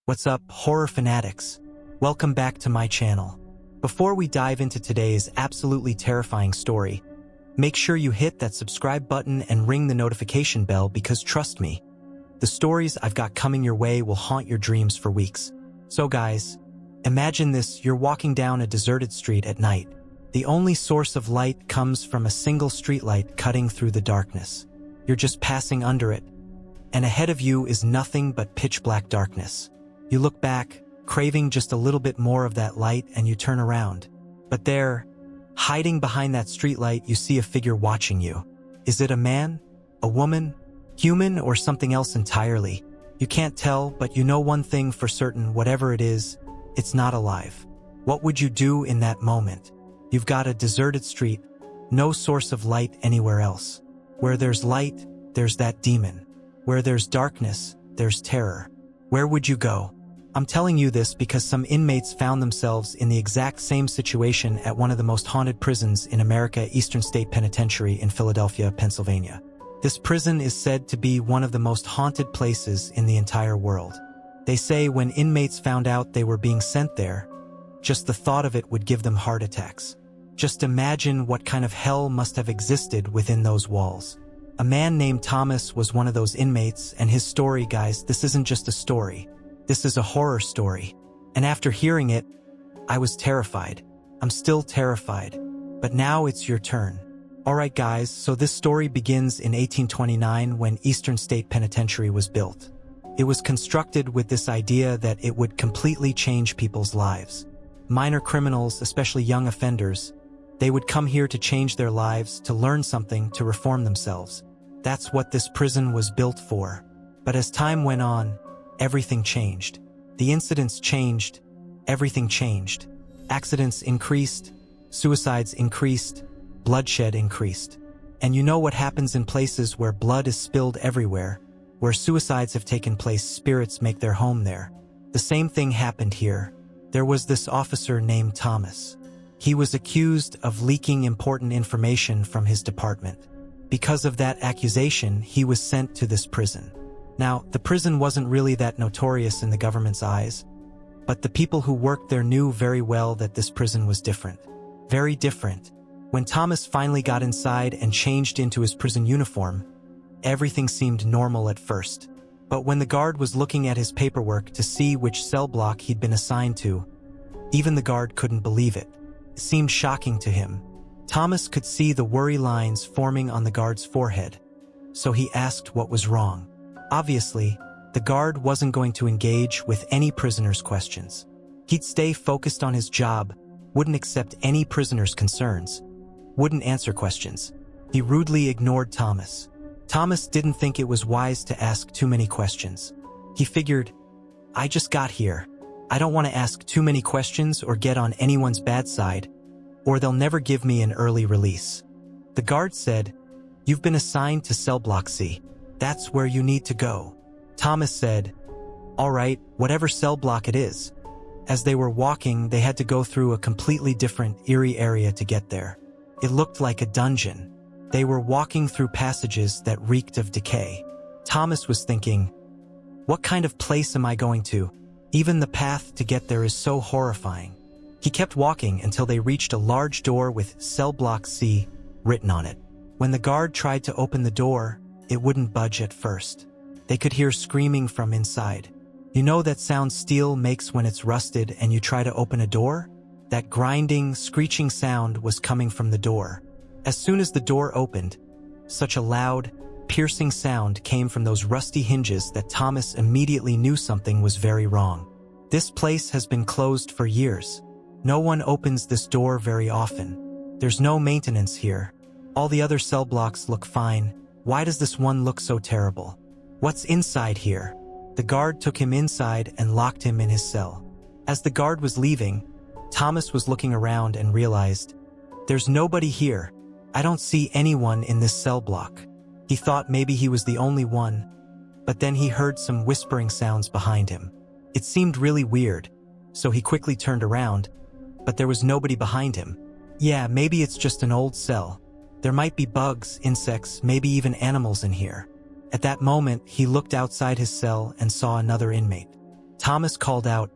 What's up, horror fanatics? Welcome back to my channel. Before we dive into today's absolutely terrifying story, make sure you hit that subscribe button and ring the notification bell because trust me, the stories I've got coming your way will haunt your dreams for weeks. So guys, imagine this: you're walking down a deserted street at night. The only source of light comes from a single streetlight cutting through the darkness. You're just passing under it, and ahead of you is nothing but pitch black darkness. You look back, craving just a little bit more of that light, and you turn around. But there, hiding behind that streetlight, you see a figure watching you. Is it a man? A woman? Human? Or something else entirely? You can't tell, but you know one thing for certain: whatever it is, it's not alive. What would you do in that moment? You've got a deserted street, no source of light anywhere else. Where there's light, there's that demon. Where there's darkness, there's terror. Where would you go? I'm telling you this because some inmates found themselves in the exact same situation at one of the most haunted prisons in America, Eastern State Penitentiary in Philadelphia, Pennsylvania. This prison is said to be one of the most haunted places in the entire world. They say when inmates found out they were being sent there, just the thought of it would give them heart attacks. Just imagine what kind of hell must have existed within those walls. A man named Thomas was one of those inmates, and his story, guys, this isn't just a story. This is a horror story. And after hearing it, I was terrified. I'm still terrified. But now it's your turn. Alright guys, so this story begins in 1829 when Eastern State Penitentiary was built. It was constructed with this idea that it would completely change people's lives. Minor criminals, especially young offenders, they would come here to change their lives, to learn something, to reform themselves. That's what this prison was built for. But as time went on, everything changed. The incidents changed. Everything changed. Accidents increased. Suicides increased. Bloodshed increased. And you know what happens in places where blood is spilled everywhere, where suicides have taken place, spirits make their home there. The same thing happened here. There was this officer named Thomas. He was accused of leaking important information from his department. Because of that accusation, he was sent to this prison. Now, the prison wasn't really that notorious in the government's eyes, but the people who worked there knew very well that this prison was different. Very different. When Thomas finally got inside and changed into his prison uniform, everything seemed normal at first. But when the guard was looking at his paperwork to see which cell block he'd been assigned to, even the guard couldn't believe it. It seemed shocking to him. Thomas could see the worry lines forming on the guard's forehead, so he asked what was wrong. Obviously, the guard wasn't going to engage with any prisoner's questions. He'd stay focused on his job, wouldn't accept any prisoner's concerns, wouldn't answer questions. He rudely ignored Thomas. Thomas didn't think it was wise to ask too many questions. He figured, I just got here. I don't want to ask too many questions or get on anyone's bad side, or they'll never give me an early release. The guard said, You've been assigned to cell block C. That's where you need to go. Thomas said, All right, whatever cell block it is. As they were walking, they had to go through a completely different, eerie area to get there. It looked like a dungeon. They were walking through passages that reeked of decay. Thomas was thinking, What kind of place am I going to? Even the path to get there is so horrifying. He kept walking until they reached a large door with Cell Block C written on it. When the guard tried to open the door, it wouldn't budge at first. They could hear screaming from inside. You know that sound steel makes when it's rusted and you try to open a door? That grinding, screeching sound was coming from the door. As soon as the door opened, such a loud, piercing sound came from those rusty hinges that Thomas immediately knew something was very wrong. This place has been closed for years. No one opens this door very often. There's no maintenance here. All the other cell blocks look fine. Why does this one look so terrible? What's inside here? The guard took him inside and locked him in his cell. As the guard was leaving, Thomas was looking around and realized, There's nobody here. I don't see anyone in this cell block. He thought maybe he was the only one, but then he heard some whispering sounds behind him. It seemed really weird, so he quickly turned around, but there was nobody behind him. Yeah, maybe it's just an old cell. There might be bugs, insects, maybe even animals in here. At that moment, he looked outside his cell and saw another inmate. Thomas called out,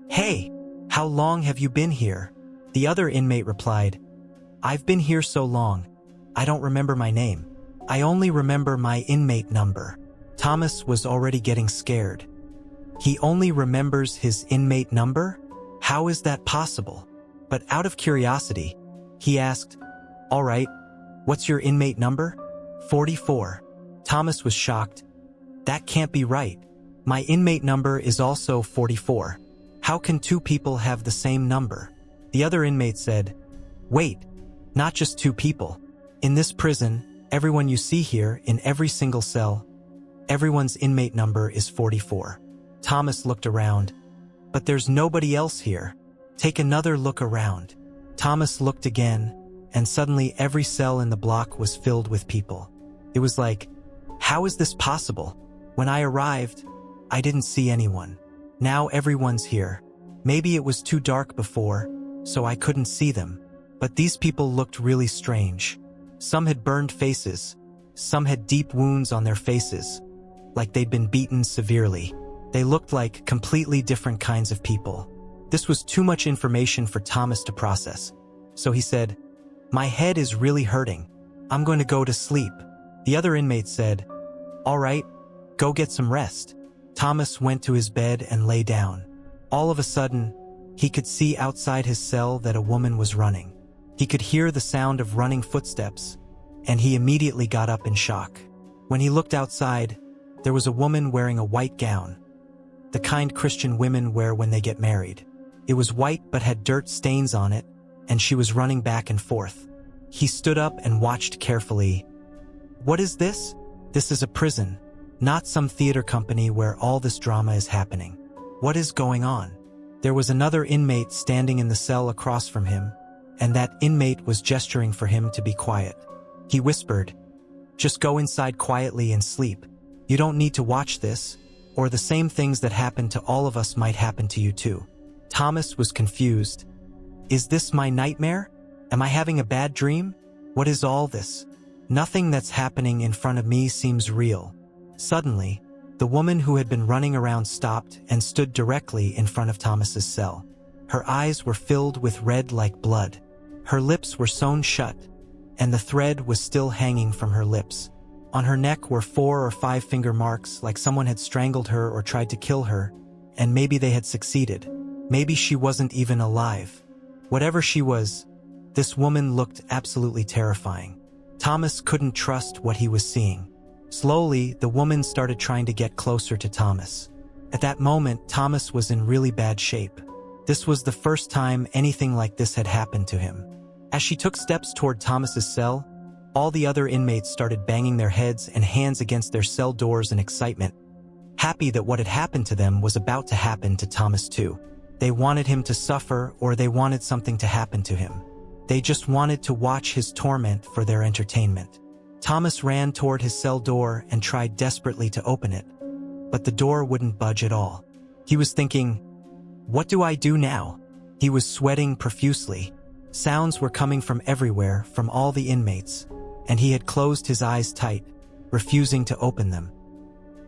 "Hey, how long have you been here?" The other inmate replied, "I've been here so long, I don't remember my name. I only remember my inmate number." Thomas was already getting scared. He only remembers his inmate number? How is that possible? But out of curiosity, he asked, "All right, what's your inmate number?" 44. Thomas was shocked. "That can't be right. My inmate number is also 44. How can two people have the same number?" The other inmate said, "Wait, not just two people. In this prison, everyone you see here, in every single cell, everyone's inmate number is 44. Thomas looked around. "But there's nobody else here. Take another look around." Thomas looked again, and suddenly every cell in the block was filled with people. It was like, how is this possible? When I arrived, I didn't see anyone. Now everyone's here. Maybe it was too dark before, so I couldn't see them. But these people looked really strange. Some had burned faces. Some had deep wounds on their faces, like they'd been beaten severely. They looked like completely different kinds of people. This was too much information for Thomas to process. So he said, "My head is really hurting. I'm going to go to sleep." The other inmate said, "All right, go get some rest." Thomas went to his bed and lay down. All of a sudden, he could see outside his cell that a woman was running. He could hear the sound of running footsteps, and he immediately got up in shock. When he looked outside, there was a woman wearing a white gown, the kind Christian women wear when they get married. It was white but had dirt stains on it, and she was running back and forth. He stood up and watched carefully. "What is this? This is a prison, not some theater company where all this drama is happening. What is going on?" There was another inmate standing in the cell across from him, and that inmate was gesturing for him to be quiet. He whispered, "Just go inside quietly and sleep. You don't need to watch this, or the same things that happened to all of us might happen to you too." Thomas was confused. Is this my nightmare? Am I having a bad dream? What is all this? Nothing that's happening in front of me seems real. Suddenly, the woman who had been running around stopped and stood directly in front of Thomas's cell. Her eyes were filled with red like blood. Her lips were sewn shut, and the thread was still hanging from her lips. On her neck were 4 or 5 finger marks, like someone had strangled her or tried to kill her, and maybe they had succeeded. Maybe she wasn't even alive. Whatever she was, this woman looked absolutely terrifying. Thomas couldn't trust what he was seeing. Slowly, the woman started trying to get closer to Thomas. At that moment, Thomas was in really bad shape. This was the first time anything like this had happened to him. As she took steps toward Thomas's cell, all the other inmates started banging their heads and hands against their cell doors in excitement, happy that what had happened to them was about to happen to Thomas too. They wanted him to suffer, or they wanted something to happen to him. They just wanted to watch his torment for their entertainment. Thomas ran toward his cell door and tried desperately to open it, but the door wouldn't budge at all. He was thinking, what do I do now? He was sweating profusely. Sounds were coming from everywhere, from all the inmates, and he had closed his eyes tight, refusing to open them.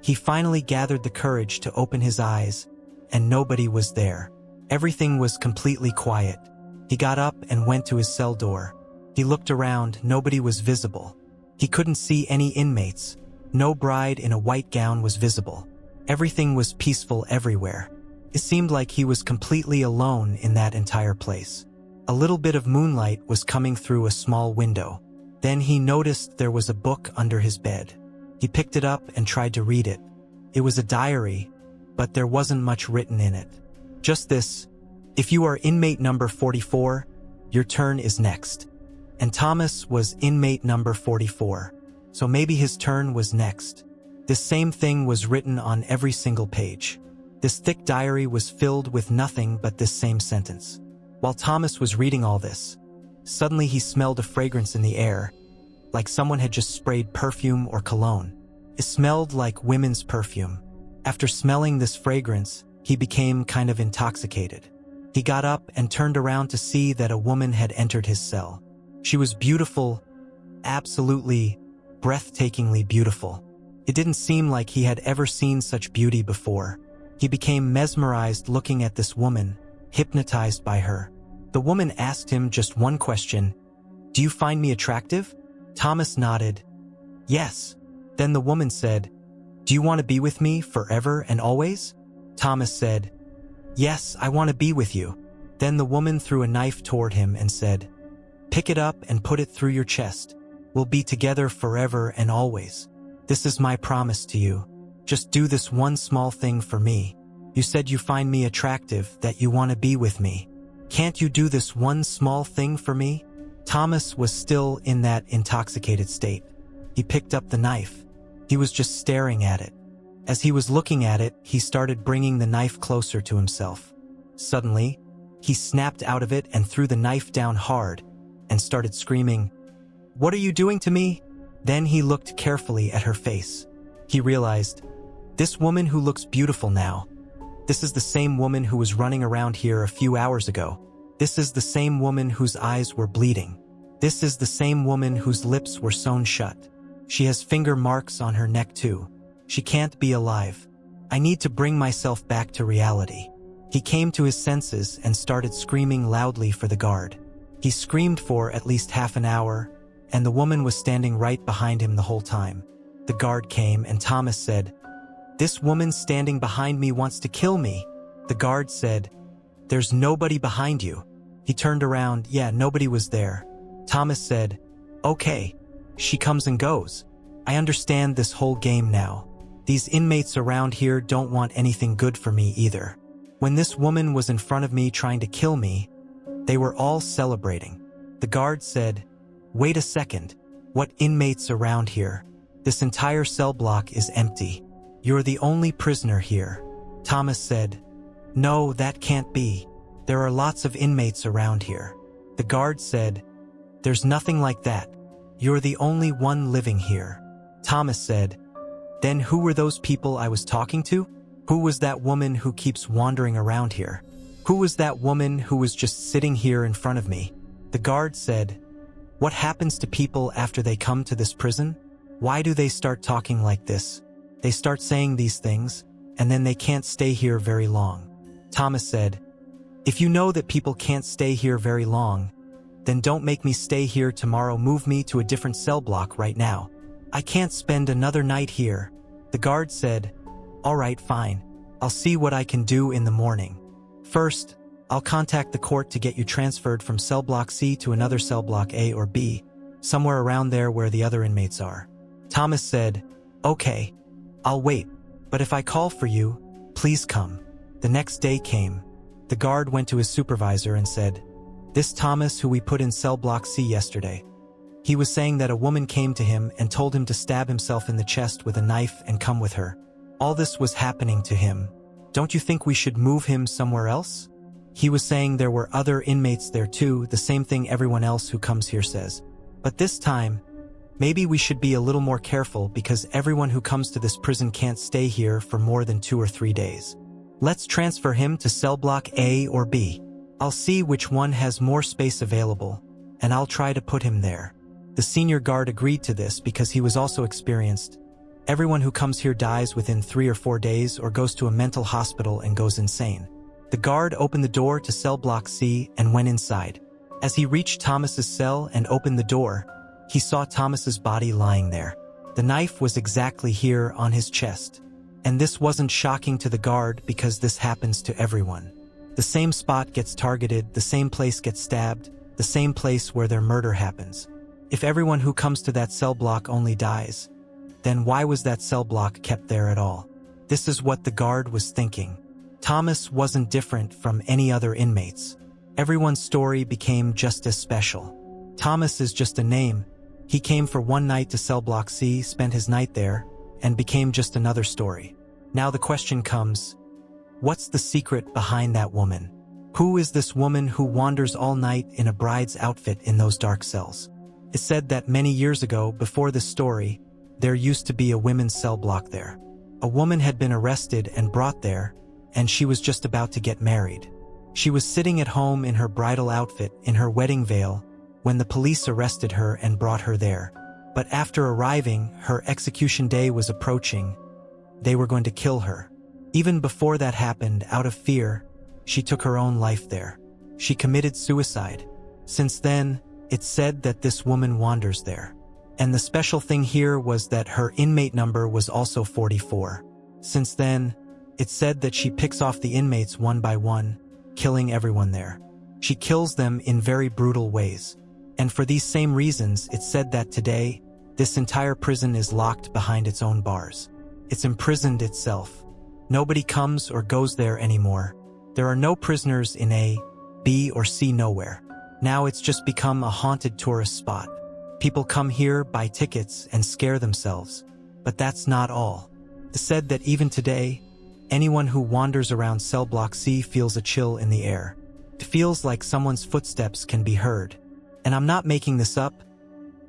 He finally gathered the courage to open his eyes, and nobody was there. Everything was completely quiet. He got up and went to his cell door. He looked around, nobody was visible. He couldn't see any inmates. No bride in a white gown was visible. Everything was peaceful everywhere. It seemed like he was completely alone in that entire place. A little bit of moonlight was coming through a small window. Then he noticed there was a book under his bed. He picked it up and tried to read it. It was a diary, but there wasn't much written in it. Just this: if you are inmate number 44, your turn is next. And Thomas was inmate number 44, so maybe his turn was next. This same thing was written on every single page. This thick diary was filled with nothing but this same sentence. While Thomas was reading all this, suddenly he smelled a fragrance in the air, like someone had just sprayed perfume or cologne. It smelled like women's perfume. After smelling this fragrance, he became kind of intoxicated. He got up and turned around to see that a woman had entered his cell. She was beautiful, absolutely, breathtakingly beautiful. It didn't seem like he had ever seen such beauty before. He became mesmerized looking at this woman, hypnotized by her. The woman asked him just one question, "Do you find me attractive?" Thomas nodded. "Yes." Then the woman said, "Do you want to be with me forever and always?" Thomas said, "Yes, I want to be with you." Then the woman threw a knife toward him and said, "Pick it up and put it through your chest. We'll be together forever and always. This is my promise to you. Just do this one small thing for me. You said you find me attractive, that you want to be with me. Can't you do this one small thing for me?" Thomas was still in that intoxicated state. He picked up the knife. He was just staring at it. As he was looking at it, he started bringing the knife closer to himself. Suddenly, he snapped out of it and threw the knife down hard and started screaming, "What are you doing to me?" Then he looked carefully at her face. He realized, this woman who looks beautiful now, this is the same woman who was running around here a few hours ago. This is the same woman whose eyes were bleeding. This is the same woman whose lips were sewn shut. She has finger marks on her neck too. She can't be alive. I need to bring myself back to reality. He came to his senses and started screaming loudly for the guard. He screamed for at least half an hour, and the woman was standing right behind him the whole time. The guard came and Thomas said, "This woman standing behind me wants to kill me." The guard said, "There's nobody behind you." He turned around. Yeah, nobody was there. Thomas said, "Okay, she comes and goes. I understand this whole game now. These inmates around here don't want anything good for me either. When this woman was in front of me trying to kill me, they were all celebrating." The guard said, "Wait a second. What inmates around here? This entire cell block is empty. You're the only prisoner here." Thomas said, "No, that can't be. There are lots of inmates around here." The guard said, "There's nothing like that. You're the only one living here." Thomas said, "Then who were those people I was talking to? Who was that woman who keeps wandering around here? Who was that woman who was just sitting here in front of me?" The guard said, "What happens to people after they come to this prison? Why do they start talking like this? They start saying these things, and then they can't stay here very long." Thomas said, "If you know that people can't stay here very long, then don't make me stay here tomorrow. Move me to a different cell block right now. I can't spend another night here." The guard said, "All right, fine. I'll see what I can do in the morning. First, I'll contact the court to get you transferred from cell block C to another cell block A or B, somewhere around there where the other inmates are." Thomas said, "Okay, I'll wait, but if I call for you, please come." The next day came. The guard went to his supervisor and said, "This Thomas who we put in cell block C yesterday. He was saying that a woman came to him and told him to stab himself in the chest with a knife and come with her. All this was happening to him. Don't you think we should move him somewhere else? He was saying there were other inmates there too, the same thing everyone else who comes here says. But this time, maybe we should be a little more careful because everyone who comes to this prison can't stay here for more than 2 or 3 days. Let's transfer him to cell block A or B. I'll see which one has more space available, and I'll try to put him there." The senior guard agreed to this because he was also experienced. Everyone who comes here dies within 3 or 4 days or goes to a mental hospital and goes insane. The guard opened the door to cell block C and went inside. As he reached Thomas's cell and opened the door, he saw Thomas's body lying there. The knife was exactly here on his chest. And this wasn't shocking to the guard because this happens to everyone. The same spot gets targeted, the same place gets stabbed, the same place where their murder happens. If everyone who comes to that cell block only dies, then why was that cell block kept there at all? This is what the guard was thinking. Thomas wasn't different from any other inmates. Everyone's story became just as special. Thomas is just a name. He came for one night to cell block C, spent his night there, and became just another story. Now the question comes, what's the secret behind that woman? Who is this woman who wanders all night in a bride's outfit in those dark cells? It's said that many years ago, before this story, there used to be a women's cell block there. A woman had been arrested and brought there, and she was just about to get married. She was sitting at home in her bridal outfit, in her wedding veil, when the police arrested her and brought her there. But after arriving, her execution day was approaching. They were going to kill her. Even before that happened, out of fear, she took her own life there. She committed suicide. Since then, it's said that this woman wanders there. And the special thing here was that her inmate number was also 44. Since then, it's said that she picks off the inmates one by one, killing everyone there. She kills them in very brutal ways. And for these same reasons, it's said that today, this entire prison is locked behind its own bars. It's imprisoned itself. Nobody comes or goes there anymore. There are no prisoners in A, B, or C nowhere. Now it's just become a haunted tourist spot. People come here, buy tickets, and scare themselves. But that's not all. It's said that even today, anyone who wanders around cell block C feels a chill in the air. It feels like someone's footsteps can be heard. And I'm not making this up.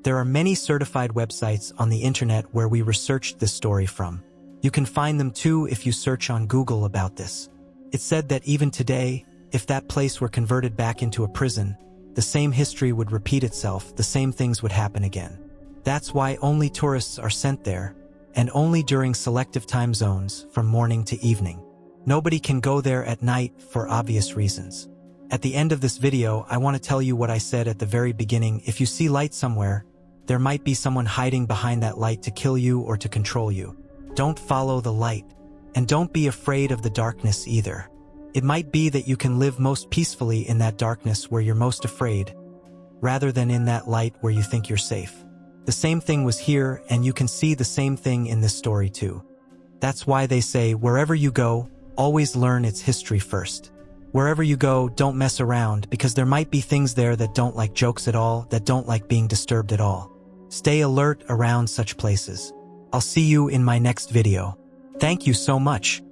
There are many certified websites on the internet where we researched this story from. You can find them too if you search on Google about this. It's said that even today, if that place were converted back into a prison, the same history would repeat itself, the same things would happen again. That's why only tourists are sent there, and only during selective time zones from morning to evening. Nobody can go there at night for obvious reasons. At the end of this video, I want to tell you what I said at the very beginning. If you see light somewhere, there might be someone hiding behind that light to kill you or to control you. Don't follow the light. And don't be afraid of the darkness either. It might be that you can live most peacefully in that darkness where you're most afraid, rather than in that light where you think you're safe. The same thing was here, and you can see the same thing in this story too. That's why they say, wherever you go, always learn its history first. Wherever you go, don't mess around, because there might be things there that don't like jokes at all, that don't like being disturbed at all. Stay alert around such places. I'll see you in my next video. Thank you so much.